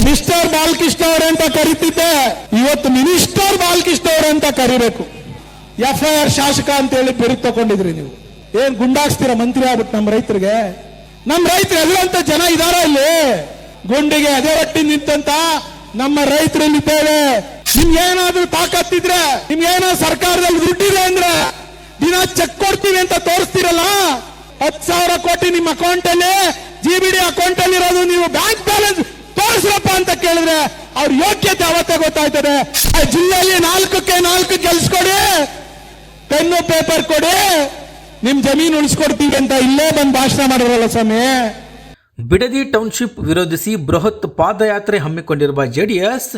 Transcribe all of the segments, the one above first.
Mister Balakrishna ಅವರೇ ಅಂತ ಕರಿತಿದ್ದೆ, ಇವತ್ತು ಮಿನಿಸ್ಟರ್ ಬಾಲಕೃಷ್ಣ ಅವರೇ ಅಂತ ಕರಿಬೇಕು. FIR ಶಾಸಕ ಅಂತ ಹೇಳಿ ಬಿರುದು ತಗೊಂಡಿದ್ರಿ ನೀವು. ಏನ್ ಗುಂಡಾಕ್ಸ್ತೀರ ಮಂತ್ರಿ ಆಗ್ಬಿಟ್ಟು ನಮ್ಮ ರೈತರಿಗೆ? ನಮ್ಮ ರೈತರು ಎಲ್ಲಂತ ಜನ ಇದಾರ ಇಲ್ಲಿ? ಗುಂಡಿಗೆ ಅದೇ ಒಟ್ಟಿ ನಿಂತಂತ ನಮ್ಮ ರೈತರು ಇಲ್ಲಿದ್ದೇವೆ. ನಿಮ್ಗೇನಾದ್ರೂ ತಾಕತ್ತಿದ್ರೆ, ನಿಮ್ಗೇನಾದ್ರು ಸರ್ಕಾರದಲ್ಲಿ ದುಡ್ಡಿದೆ ಅಂದ್ರೆ ದಿನ ಚೆಕ್ ಕೊಡ್ತೀವಿ ಅಂತ ತೋರಿಸ್ತೀರಲ್ಲ. 10,000 ಕೋಟಿ ನಿಮ್ಮ ಅಕೌಂಟ್ ಅಲ್ಲಿ, GBD ಅಕೌಂಟ್ ಅಲ್ಲಿ ಇರೋದು, ನೀವು ಬ್ಯಾಂಕ್ ಬ್ಯಾಲೆನ್ಸ್ ತೋರಿಸ್ರಪ್ಪ ಅಂತ ಕೇಳಿದ್ರೆ ಅವ್ರ ಯೋಗ್ಯತೆ ಅವತ್ತೇ ಗೊತ್ತಾಯ್ತದೆ. ಜಿಲ್ಲೆಯಲ್ಲಿ 4ಕ್ಕೆ 4 ಕೆಲಸ ಕೊಡಿ, ಪೆನ್ನು ಪೇಪರ್ ಕೊಡಿ, ನಿಮ್ ಜಮೀನು ಉಳಿಸ್ಕೊಡ್ತೀವಿ ಅಂತ ಇಲ್ಲೇ ಬಂದು ಭಾಷಣ ಮಾಡಿರಲ್ಲ ಸ್ವಾಮಿ. ಬಿಡದಿ ಟೌನ್ಶಿಪ್ ವಿರೋಧಿಸಿ ಬೃಹತ್ ಪಾದಯಾತ್ರೆ ಹಮ್ಮಿಕೊಂಡಿರುವ ಜೆಡಿಎಸ್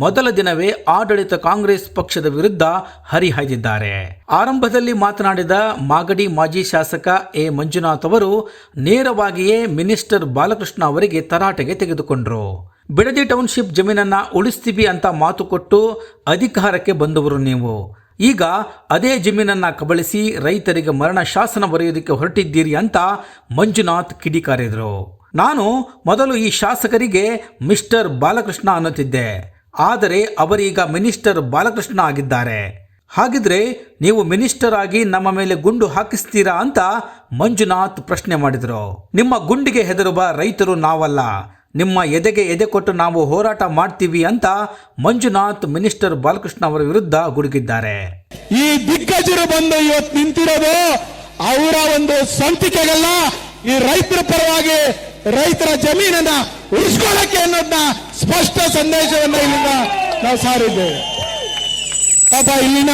ಮೊದಲ ದಿನವೇ ಆಡಳಿತ ಕಾಂಗ್ರೆಸ್ ಪಕ್ಷದ ವಿರುದ್ಧ ಹರಿಹಾಯ್ದಿದ್ದಾರೆ. ಆರಂಭದಲ್ಲಿ ಮಾತನಾಡಿದ ಮಾಗಡಿ ಮಾಜಿ ಶಾಸಕ ಎ ಮಂಜುನಾಥ್ ಅವರು ನೇರವಾಗಿಯೇ ಮಿನಿಸ್ಟರ್ ಬಾಲಕೃಷ್ಣ ಅವರಿಗೆ ತರಾಟೆಗೆ ತೆಗೆದುಕೊಂಡರು. ಬಿಡದಿ ಟೌನ್ಶಿಪ್ ಜಮೀನನ್ನ ಉಳಿಸ್ತೀವಿ ಅಂತ ಮಾತು ಕೊಟ್ಟು ಅಧಿಕಾರಕ್ಕೆ ಬಂದವರು ನೀವು. ಈಗ ಅದೇ ಜಮೀನನ್ನ ಕಬಳಿಸಿ ರೈತರಿಗೆ ಮರಣ ಶಾಸನ ಬರೆಯುವುದಕ್ಕೆ ಹೊರಟಿದ್ದೀರಿ ಅಂತ ಮಂಜುನಾಥ್ ಕಿಡಿಕಾರಿದರು. ನಾನು ಮೊದಲು ಈ ಶಾಸಕರಿಗೆ ಮಿಸ್ಟರ್ ಬಾಲಕೃಷ್ಣ ಅನ್ನುತ್ತಿದ್ದೆ, ಆದರೆ ಅವರೀಗ ಮಿನಿಸ್ಟರ್ ಬಾಲಕೃಷ್ಣ ಆಗಿದ್ದಾರೆ. ಹಾಗಿದ್ರೆ ನೀವು ಮಿನಿಸ್ಟರ್ ಆಗಿ ನಮ್ಮ ಮೇಲೆ ಗುಂಡು ಹಾಕಿಸ್ತೀರಾ ಅಂತ ಮಂಜುನಾಥ್ ಪ್ರಶ್ನೆ ಮಾಡಿದರು. ನಿಮ್ಮ ಗುಂಡಿಗೆ ಹೆದರುವ ರೈತರು ನಾವಲ್ಲ, ನಿಮ್ಮ ಎದೆಗೆ ಎದೆ ಕೊಟ್ಟು ನಾವು ಹೋರಾಟ ಮಾಡ್ತೀವಿ ಅಂತ ಮಂಜುನಾಥ್ ಮಿನಿಸ್ಟರ್ ಬಾಲಕೃಷ್ಣ ಅವರ ವಿರುದ್ಧ ಗುಡುಗಿದ್ದಾರೆ. ಈ ದಿಗ್ಗಜರು ಬಂದು ಇವತ್ತು ನಿಂತಿರೋದು ಅವರ ಒಂದು ಸ್ವಂತಿಕೆಗಲ್ಲ, ಈ ರೈತರ ಪರವಾಗಿ ರೈತರ ಜಮೀನನ್ನ ಉಳಿಸ್ಕೊಳ್ಳಕ್ಕೆ ಅನ್ನೋದನ್ನ ಸ್ಪಷ್ಟ ಸಂದೇಶವನ್ನ ಇಲ್ಲಿಂದ ನಾವು ಸಾರಿದ್ದೇವೆ. ಪಾಪ ಇಲ್ಲಿನ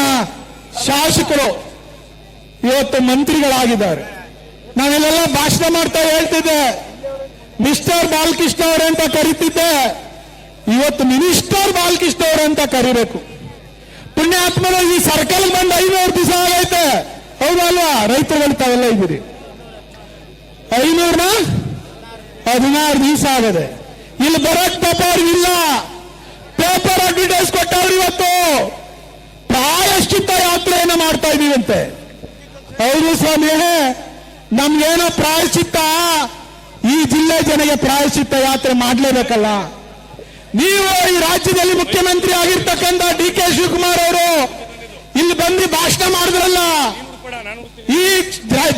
ಶಾಸಕರು ಇವತ್ತು ಮಂತ್ರಿಗಳಾಗಿದ್ದಾರೆ. ನಾನೆಲ್ಲ ಭಾಷಣ ಮಾಡ್ತಾ ಹೇಳ್ತಿದ್ದೆ, ಮಿಸ್ಟರ್ ಬಾಲಕೃಷ್ಣ ಅವರೇ ಅಂತ ಕರಿತಿದ್ದೆ, ಇವತ್ತು ಮಿನಿಸ್ಟರ್ ಬಾಲಕೃಷ್ಣ ಅವರೇ ಅಂತ ಕರಿಬೇಕು. ಪುಣ್ಯಾತ್ಮನ ಈ ಸರ್ಕಲ್ ಬಂದು 500 ದಿವಸ ಆಗೈತೆ, ಹೌದಲ್ವಾ? ರೈತರುಗಳು ತಾವೆಲ್ಲ ಇದ್ದೀರಿ. 516 ದಿವಸ ಆಗದೆ ಇಲ್ಲಿ ಬರಕ್ ಪಾಪ ಅವ್ರಿಗಿಲ್ಲ. ಪೇಪರ್ ಅಡ್ವರ್ಟೈಸ್ ಕೊಟ್ಟವ್ರು ಇವತ್ತು ಪ್ರಾಯಶ್ಚಿತ್ತ ಯಾತ್ರೆಯನ್ನ ಮಾಡ್ತಾ ಇದೀವಂತೆ. ಹೌದು ಸ್ವಾಮಿ, ನಮ್ಗೇನೋ ಪ್ರಾಯಶ್ಚಿತ್ತ, ಈ ಜಿಲ್ಲೆ ಜನಗೆ ಪ್ರಾಯಶ್ಚಿತ್ತ ಯಾತ್ರೆ ಮಾಡ್ಲೇಬೇಕಲ್ಲ. ನೀವು ಈ ರಾಜ್ಯದಲ್ಲಿ ಮುಖ್ಯಮಂತ್ರಿ ಆಗಿರ್ತಕ್ಕಂಥ DK ಶಿವಕುಮಾರ್ ಅವರು ಇಲ್ಲಿ ಬಂದು ಭಾಷಣ ಮಾಡಿದ್ರಲ್ಲ, ಈ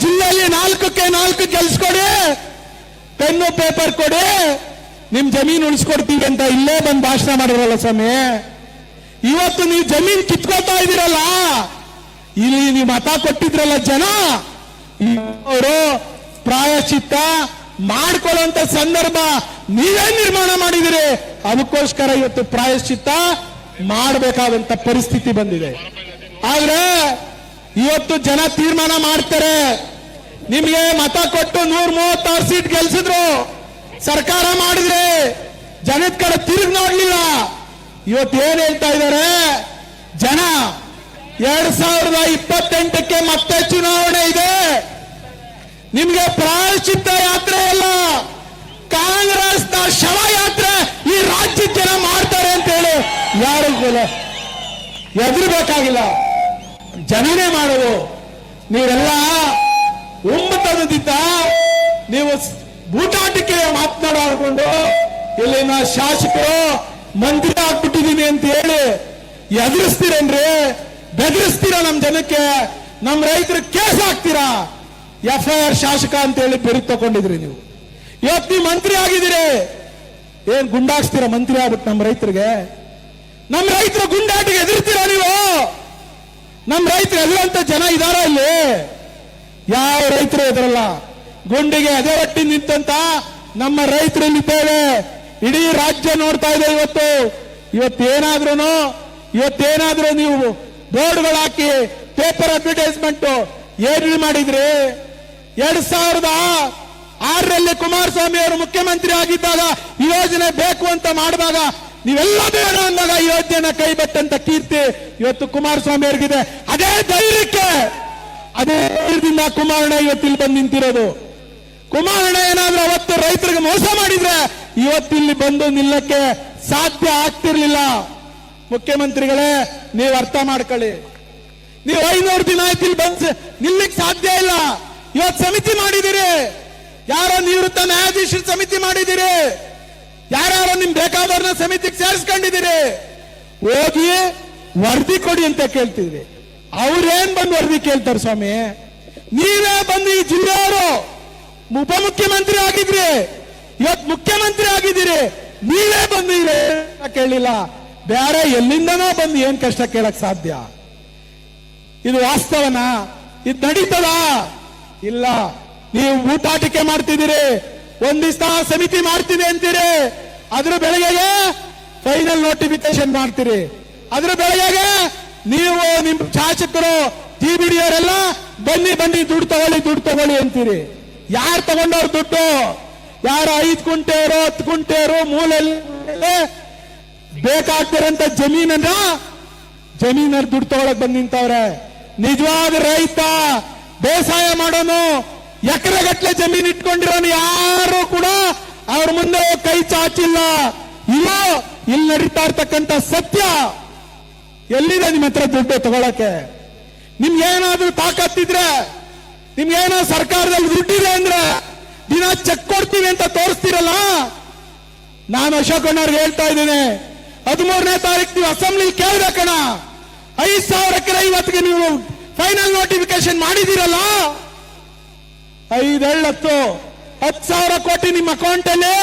ಜಿಲ್ಲೆಯಲ್ಲಿ 4ಕ್ಕೆ 4 ಕೆಲಸ ಕೊಡಿ, ಪೆನ್ನು ಪೇಪರ್ ಕೊಡಿ, ನಿಮ್ ಜಮೀನು ಉಳಿಸ್ಕೊಡ್ತೀವಿ ಅಂತ ಇಲ್ಲೇ ಬಂದು ಭಾಷಣ ಮಾಡಿದ್ರಲ್ಲ ಸ್ವಾಮಿ. ಇವತ್ತು ನೀವು ಜಮೀನು ಕಿತ್ಕೊಳ್ತಾ ಇದ್ದೀರಲ್ಲ, ಇಲ್ಲಿ ನೀವು ಮತ ಕೊಟ್ಟಿದ್ರಲ್ಲ ಜನ, ಅವರು ಪ್ರಾಯಶ್ಚಿತ್ತ ಮಾಡ್ಕೊಳ್ಳುವಂತ ಸಂದರ್ಭ ನೀವೇ ನಿರ್ಮಾಣ ಮಾಡಿದಿರಿ. ಅದಕ್ಕೋಸ್ಕರ ಇವತ್ತು ಪ್ರಾಯಶ್ಚಿತ್ತ ಮಾಡಬೇಕಾದಂತ ಪರಿಸ್ಥಿತಿ ಬಂದಿದೆ. ಆದ್ರೆ ಇವತ್ತು ಜನ ತೀರ್ಮಾನ ಮಾಡ್ತಾರೆ. ನಿಮ್ಗೆ ಮತ ಕೊಟ್ಟು 136 ಸೀಟ್ ಗೆಲ್ಸಿದ್ರು, ಸರ್ಕಾರ ಮಾಡಿದ್ರೆ ಜನದ ಕಡೆ ತಿರುಗಿ ನೋಡ್ಲಿಲ್ಲ. ಇವತ್ತು ಏನ್ ಹೇಳ್ತಾ ಇದ್ದಾರೆ ಜನ, 2028ಕ್ಕೆ ಮತ್ತೆ ಚುನಾವಣೆ ಇದೆ, ನಿಮ್ಗೆ ಪ್ರಾಯಶ್ಚಿತ್ತ ಯಾತ್ರೆ ಅಲ್ಲ, ಕಾಂಗ್ರೆಸ್ನ ಶವ ಯಾತ್ರೆ ಈ ರಾಜ್ಯದ ಜನ ಮಾಡ್ತಾರೆ ಅಂತ ಹೇಳಿ ಯಾರು ಎದುರಬೇಕಾಗಿಲ್ಲ, ಜನನೇ ಮಾಡೋದು. ನೀವೆಲ್ಲ ಒಮ್ಮತನದಿಂದ ನೀವು ಬೂಟಾಟಿಕೆ ಮಾತನಾಡಿಕೊಂಡು ಇಲ್ಲಿನ ಶಾಸಕರು ಮಂತ್ರಿ ಆಗ್ಬಿಟ್ಟಿದೀನಿ ಅಂತ ಹೇಳಿ ಎದುರಿಸ್ತೀರೇನ್ರಿ? ಬೆದರಿಸ್ತೀರಾ ನಮ್ಮ ಜನಕ್ಕೆ? ನಮ್ಮ ರೈತರ ಕೇಸ್ ಹಾಕ್ತೀರಾ? FIR ಶಾಸಕ ಅಂತ ಹೇಳಿ ಬಿರುದು ತಗೊಂಡಿದ್ರಿ ನೀವು. ಇವತ್ತು ನೀವು ಮಂತ್ರಿ ಆಗಿದ್ದೀರಿ, ಏನ್ ಗುಂಡಾಕ್ಸ್ತೀರಾ ಮಂತ್ರಿ ಆಗ್ಬಿಟ್ಟು ನಮ್ಮ ರೈತರಿಗೆ? ನಮ್ಮ ರೈತರ ಗುಂಡಾಟಿಗೆ ಎದುರ್ತೀರಾ ನೀವು? ನಮ್ಮ ರೈತರು ಎದುರಂತ ಜನ ಇದಾರ ಇಲ್ಲಿ? ಯಾವ ರೈತರು ಎದುರಲ್ಲ. ಗುಂಡಿಗೆ ಅದೇ ಒಟ್ಟಿ ನಿಂತಂತ ನಮ್ಮ ರೈತರು ಇಲ್ಲಿದ್ದೇವೆ. ಇಡೀ ರಾಜ್ಯ ನೋಡ್ತಾ ಇದೆ. ಇವತ್ತೇನಾದ್ರೂ ನೀವು ಬೋರ್ಡ್ಗಳು ಹಾಕಿ ಪೇಪರ್ ಅಡ್ವರ್ಟೈಸ್ಮೆಂಟ್ ಏನ್ ಮಾಡಿದ್ರಿ? 2006ರಲ್ಲಿ ಕುಮಾರಸ್ವಾಮಿ ಅವರು ಮುಖ್ಯಮಂತ್ರಿ ಆಗಿದ್ದಾಗ ಯೋಜನೆ ಬೇಕು ಅಂತ ಮಾಡುವಾಗ ನೀವೆಲ್ಲ ಬೇಡ ಅಂದಾಗ ಯೋಜನೆ ಕೈ ಬಿಟ್ಟಂತ ಕೀರ್ತಿ ಇವತ್ತು ಕುಮಾರಸ್ವಾಮಿ ಅವರಿಗಿದೆ. ಅದೇ ಧೈರ್ಯಕ್ಕೆ, ಅದೇ ಧೈರ್ಯದಿಂದ ಕುಮಾರಣ್ಣ ಇವತ್ತಿಲ್ಲಿ ಬಂದು ನಿಂತಿರೋದು. ಕುಮಾರಣ್ಣ ಏನಾದ್ರೂ ಅವತ್ತು ರೈತರಿಗೆ ಮೋಸ ಮಾಡಿದ್ರೆ ಇವತ್ತಿಲ್ಲಿ ಬಂದು ನಿಲ್ಲಕ್ಕೆ ಸಾಧ್ಯ ಆಗ್ತಿರ್ಲಿಲ್ಲ. ಮುಖ್ಯಮಂತ್ರಿಗಳೇ, ನೀವು ಅರ್ಥ ಮಾಡ್ಕೊಳ್ಳಿ. ನೀವು 500 ದಿನ ಆಯ್ತು ಇಲ್ಲಿ ಬಂದು ನಿಲ್ಲಕ್ಕೆ ಸಾಧ್ಯ ಇಲ್ಲ. ಇವತ್ತು ಸಮಿತಿ ಮಾಡಿದಿರಿ, ಯಾರೋ ನಿವೃತ್ತ ನ್ಯಾಯಾಧೀಶರ ಸಮಿತಿ ಮಾಡಿದಿರಿ. ಯಾರ್ಯಾರೋ ನಿಮ್ ಬೇಕಾದವ್ರನ್ನ ಸಮಿತಿಗೆ ಸೇರಿಸ್ಕೊಂಡಿದ್ದೀರಿ, ಹೋಗಿ ವರದಿ ಕೊಡಿ ಅಂತ ಕೇಳ್ತಿದ್ರಿ. ಅವ್ರೇನ್ ಬಂದು ವರದಿ ಕೇಳ್ತಾರೆ ಸ್ವಾಮಿ? ನೀವೇ ಬಂದು ಈ ಜಿಲ್ಲೆಯವರು ಉಪಮುಖ್ಯಮಂತ್ರಿ ಆಗಿದ್ರಿ, ಇವತ್ತು ಮುಖ್ಯಮಂತ್ರಿ ಆಗಿದ್ದೀರಿ, ನೀವೇ ಬಂದು ಕೇಳಿಲ್ಲ. ಬೇರೆ ಎಲ್ಲಿಂದನೋ ಬಂದು ಏನ್ ಕಷ್ಟ ಕೇಳಕ್ ಸಾಧ್ಯ? ಇದು ವಾಸ್ತವನ? ಇದು ನಡೀತದ? ಇಲ್ಲ. ನೀವು ಊಟಾಟಿಕೆ ಮಾಡ್ತಿದ್ದೀರಿ. ಒಂದ್ ದಿವಸ ಸಮಿತಿ ಮಾಡ್ತೀನಿ ಅಂತೀರಿ, ಅದ್ರ ಬೆಳಗ್ಗೆಗೆ ಫೈನಲ್ ನೋಟಿಫಿಕೇಶನ್ ಮಾಡ್ತೀರಿ. ಅದ್ರ ಬೆಳಗ್ಗೆಗೆ ನೀವು ನಿಮ್ ಶಾಸಕರು TBD ಅವರೆಲ್ಲ ಬನ್ನಿ ದುಡ್ಡು ತಗೊಳ್ಳಿ ಅಂತೀರಿ. ಯಾರು ತಗೊಂಡವ್ರು ದುಡ್ಡು? ಯಾರು 5 ಕುಂಟೆಯವರು 10 ಕುಂಟೆಯವರು ಮೂಲೆಯಲ್ಲಿ ಬೇಕಾಗ್ತಿರಂತ ಜಮೀನಲ್ಲಿ ದುಡ್ಡು ತಗೊಳಕ್ ಬಂದ್ ನಿಂತವ್ರೆ. ನಿಜವಾದ ರೈತ ಬೇಸಾಯ ಮಾಡೋನು ಎಕರೆಗಟ್ಲೆ ಜಮೀನು ಇಟ್ಕೊಂಡಿರೋನು ಯಾರು ಕೂಡ ಅವ್ರ ಮುಂದೆ ಕೈ ಚಾಚಿಲ್ಲ. ಇಲ್ಲಿ ನಡೀತಾ ಇರ್ತಕ್ಕಂಥ ಸತ್ಯ. ಎಲ್ಲಿದೆ ನಿಮ್ಮ ಹತ್ರ ದುಡ್ಡು ತಗೊಳಕ್ಕೆ? ನಿಮ್ಗೇನಾದ್ರೂ ತಾಕತ್ತಿದ್ರೆ, ನಿಮ್ಗೇನಾದ್ರು ಸರ್ಕಾರದಲ್ಲಿ ದುಡ್ಡಿದೆ ಅಂದ್ರೆ ದಿನ ಚೆಕ್ ಕೊಡ್ತೀವಿ ಅಂತ ತೋರಿಸ್ತೀರಲ್ಲ. ನಾನು ಅಶೋಕಣ್ಣವ್ರಿಗೆ ಹೇಳ್ತಾ ಇದ್ದೀನಿ, 13ನೇ ತಾರೀಕು ನೀವು ಅಸೆಂಬ್ಲಿ ಕೇಳಿದೆ ಕಣ, 5,000 ಎಕರೆ ಇವತ್ತಿಗೆ ನೀವು ಫೈನಲ್ ನೋಟಿಫಿಕೇಶನ್ ಮಾಡಿದಿರಲ್ಲ. 10,000 ಕೋಟಿ ನಿಮ್ಮ ಅಕೌಂಟ್ ಅಲ್ಲಿ,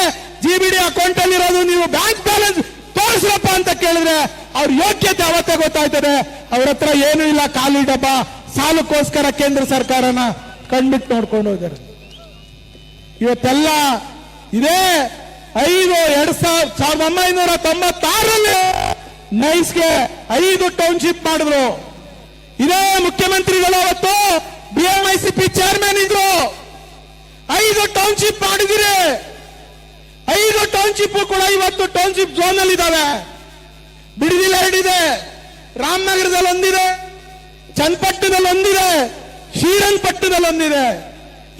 GBD ಅಕೌಂಟ್ ಅಲ್ಲಿ ಇರೋದು. ನೀವು ಬ್ಯಾಂಕ್ ಬ್ಯಾಲೆನ್ಸ್ ತೋರಿಸ್ರಪ್ಪ ಅಂತ ಕೇಳಿದ್ರೆ ಅವ್ರ ಯೋಗ್ಯತೆ ಅವತ್ತೇ ಗೊತ್ತಾಯ್ತದೆ. ಅವ್ರ ಹತ್ರ ಏನೂ ಇಲ್ಲ, ಖಾಲಿ ಡಬ್ಬ. ಸಾಲಕ್ಕೋಸ್ಕರ ಕೇಂದ್ರ ಸರ್ಕಾರನ ಕಣ್ಬಿಟ್ಟು ನೋಡ್ಕೊಂಡು ಹೋಗ್ತಾರೆ. ಇವತ್ತೆಲ್ಲ ಇದೇ 1996ರಲ್ಲಿ ನೈಸ್ಗೆ 5 ಟೌನ್ಶಿಪ್ ಮಾಡಿದ್ರು. ಇದೇ ಮುಖ್ಯಮಂತ್ರಿಗಳು ಅವತ್ತು BMICP ಚೇರ್ಮನ್ ಇದ್ರು. 5 ಟೌನ್ಶಿಪ್ ಮಾಡಿದಿರಿ. 5 ಟೌನ್ಶಿಪ್ ಕೂಡ ಇವತ್ತು ಟೌನ್ಶಿಪ್ ಝೋನ್ ಅಲ್ಲಿ ಇದಾವೆ. ಬಿಡದಿಲ್ಲ 2 ಇದೆ, ರಾಮನಗರದಲ್ಲಿ ಒಂದಿದೆ, ಚನ್ನಪಟ್ಟಣದಲ್ಲಿ ಒಂದಿದೆ, ಶ್ರೀರಂಗಪಟ್ಟಣದಲ್ಲಿ ಒಂದಿದೆ.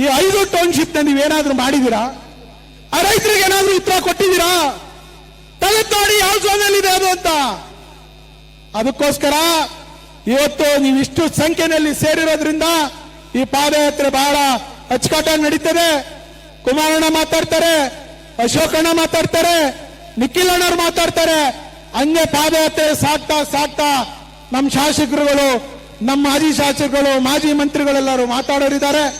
ಈ 5 ಟೌನ್ಶಿಪ್ ನೀವೇನಾದ್ರೂ ಮಾಡಿದೀರಾ? ಆ ರೈತರಿಗೆ ಏನಾದ್ರೂ ಉತ್ತರ ಕೊಟ್ಟಿದ್ದೀರಾ? ತೆಗೆದು ನೋಡಿ ಯಾವ ಝೋನಲ್ಲಿ ಇದೆ ಅದು ಅಂತ. ಅದಕ್ಕೋಸ್ಕರ ಇವತ್ತು ನೀವು ಇಷ್ಟು ಸಂಖ್ಯೆಯಲ್ಲಿ ಸೇರಿರೋದ್ರಿಂದ ಈ ಪಾದಯಾತ್ರೆ ಬಹಳ ಅಚ್ಚುಕಟ್ಟಾಗಿ ನಡೀತದೆ. ಕುಮಾರಣ್ಣ ಮಾತಾಡ್ತಾರೆ, ಅಶೋಕಣ್ಣ ಮಾತಾಡ್ತಾರೆ, ನಿಖಿಲ್ ಅಣ್ಣವ್ರು ಮಾತಾಡ್ತಾರೆ. ಹಂಗೆ ಪಾದಯಾತ್ರೆ ಸಾಕ್ತಾ ನಮ್ಮ ಶಾಸಕರುಗಳು, ನಮ್ಮ ಮಾಜಿ ಶಾಸಕರು, ಮಾಜಿ ಮಂತ್ರಿಗಳೆಲ್ಲರೂ ಮಾತಾಡೋರಿದ್ದಾರೆ.